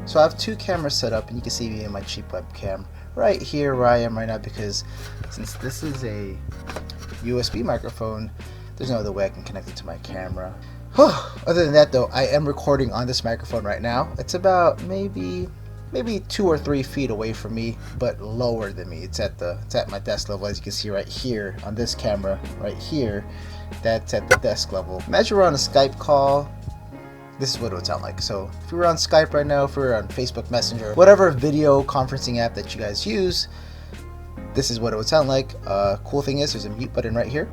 So I have two cameras set up, and you can see me in my cheap webcam right here where I am right now, because since this is a USB microphone, there's no other way I can connect it to my camera. Other than that though, I am recording on this microphone right now. It's about maybe 2 or 3 feet away from me, but lower than me. It's at my desk level, as you can see right here on this camera right here. That's at the desk level. Imagine we're on a Skype call. This is what it would sound like. So if we were on Skype right now, if we were on Facebook Messenger, whatever video conferencing app that you guys use, this is what it would sound like. Cool thing is, there's a mute button right here,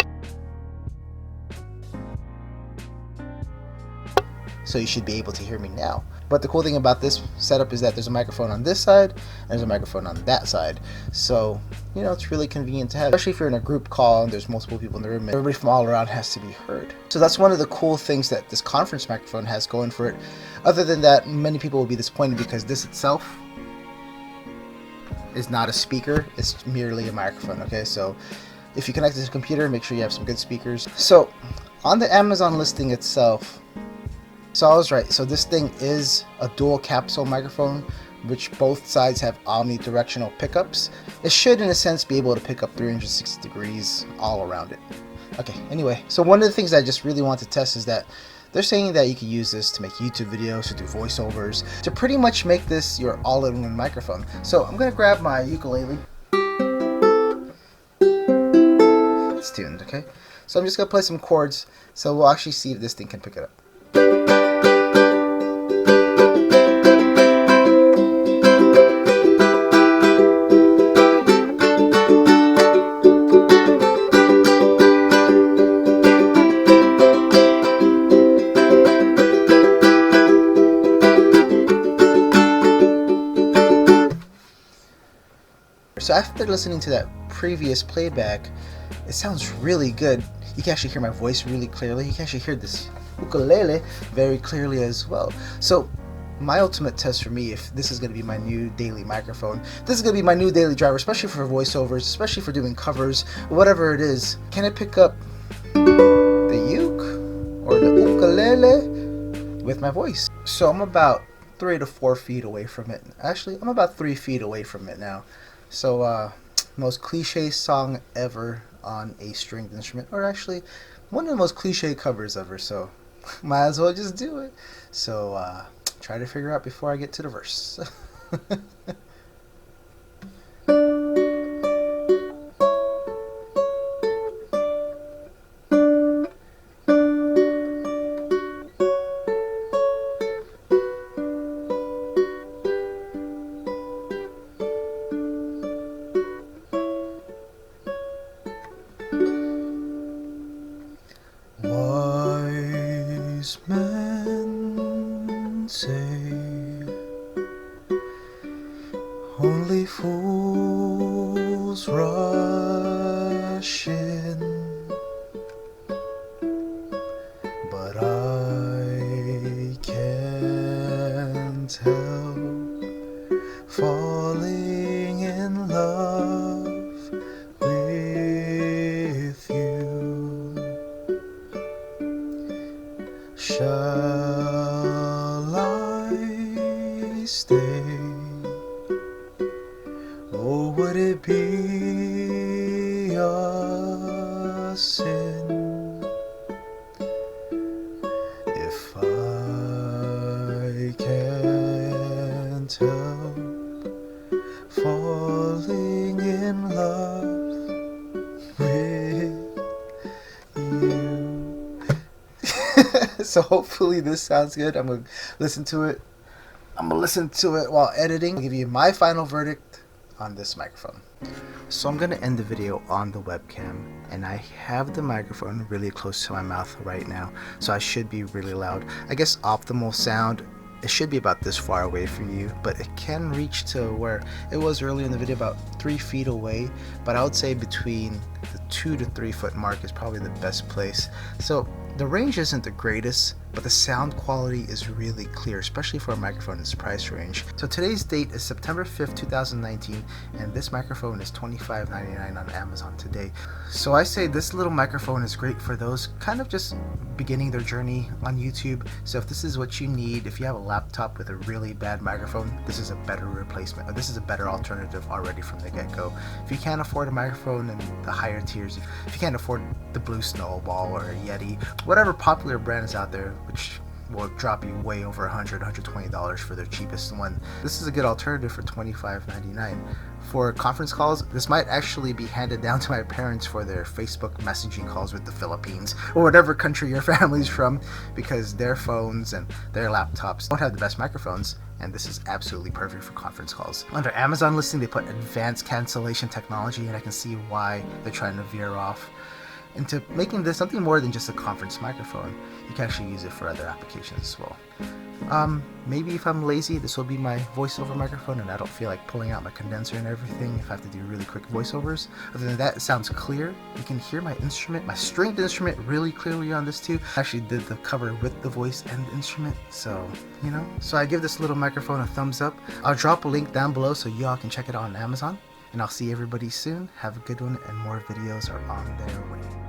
so you should be able to hear me now. But the cool thing about this setup is that there's a microphone on this side and there's a microphone on that side. So, you know, it's really convenient to have, especially if you're in a group call and there's multiple people in the room and everybody from all around has to be heard. So that's one of the cool things that this conference microphone has going for it. Other than that, many people will be disappointed because this itself is not a speaker, it's merely a microphone. Okay, so if you connect it to a computer, make sure you have some good speakers. So on the Amazon listing itself, so I was right. So this thing is a dual capsule microphone, which both sides have omnidirectional pickups. It should, in a sense, be able to pick up 360 degrees all around it. Okay, anyway, so one of the things I just really want to test is that they're saying that you can use this to make YouTube videos, to do voiceovers, to pretty much make this your all-in-one microphone. So I'm gonna grab my ukulele. It's tuned, okay? So I'm just gonna play some chords, so we'll actually see if this thing can pick it up. So after listening to that previous playback, it sounds really good. You can actually hear my voice really clearly. You can actually hear this ukulele very clearly as well. So my ultimate test for me, if this is going to be my new daily microphone, this is going to be my new daily driver, especially for voiceovers, especially for doing covers, whatever it is. Can it pick up the uke or the ukulele with my voice? So I'm about 3 to 4 feet away from it. Actually, I'm about 3 feet away from it now. So, most cliche song ever on a stringed instrument, or actually one of the most cliche covers ever, so might as well just do it. So, try to figure out before I get to the verse. Wise men say only fools rush in, but I can't help falling in love with you. Shall I stay? Or would it be a sin if I can't help falling in love with you? So hopefully this sounds good. I'm gonna listen to it. While editing. I'll give you my final verdict on this microphone. So I'm gonna end the video on the webcam, and I have the microphone really close to my mouth right now, so I should be really loud. I guess optimal sound, it should be about this far away from you, but it can reach to where it was earlier in the video, about 3 feet away. But I would say between the 2 to 3 foot mark is probably the best place. So the range isn't the greatest, but the sound quality is really clear, especially for a microphone in this price range. So today's date is September 5th, 2019, and this microphone is $25.99 on Amazon today. So I say this little microphone is great for those kind of just beginning their journey on YouTube. So if this is what you need, if you have a laptop with a really bad microphone, this is a better replacement, or this is a better alternative already from the get-go. If you can't afford a microphone in the higher tiers, if you can't afford the Blue Snowball or a Yeti, whatever popular brand is out there, which will drop you way over $120 for their cheapest one, this is a good alternative for $25.99. For conference calls, this might actually be handed down to my parents for their Facebook messaging calls with the Philippines or whatever country your family's from, because their phones and their laptops don't have the best microphones, and this is absolutely perfect for conference calls. Under Amazon listing, they put advanced cancellation technology, and I can see why they're trying to veer off into making this something more than just a conference microphone. You can actually use it for other applications as well. Maybe if I'm lazy, this will be my voiceover microphone and I don't feel like pulling out my condenser and everything if I have to do really quick voiceovers. Other than that, it sounds clear. You can hear my instrument, my stringed instrument, really clearly on this too. I actually did the cover with the voice and the instrument, so, you know. So I give this little microphone a thumbs up. I'll drop a link down below so y'all can check it out on Amazon. And I'll see everybody soon. Have a good one, and more videos are on their way.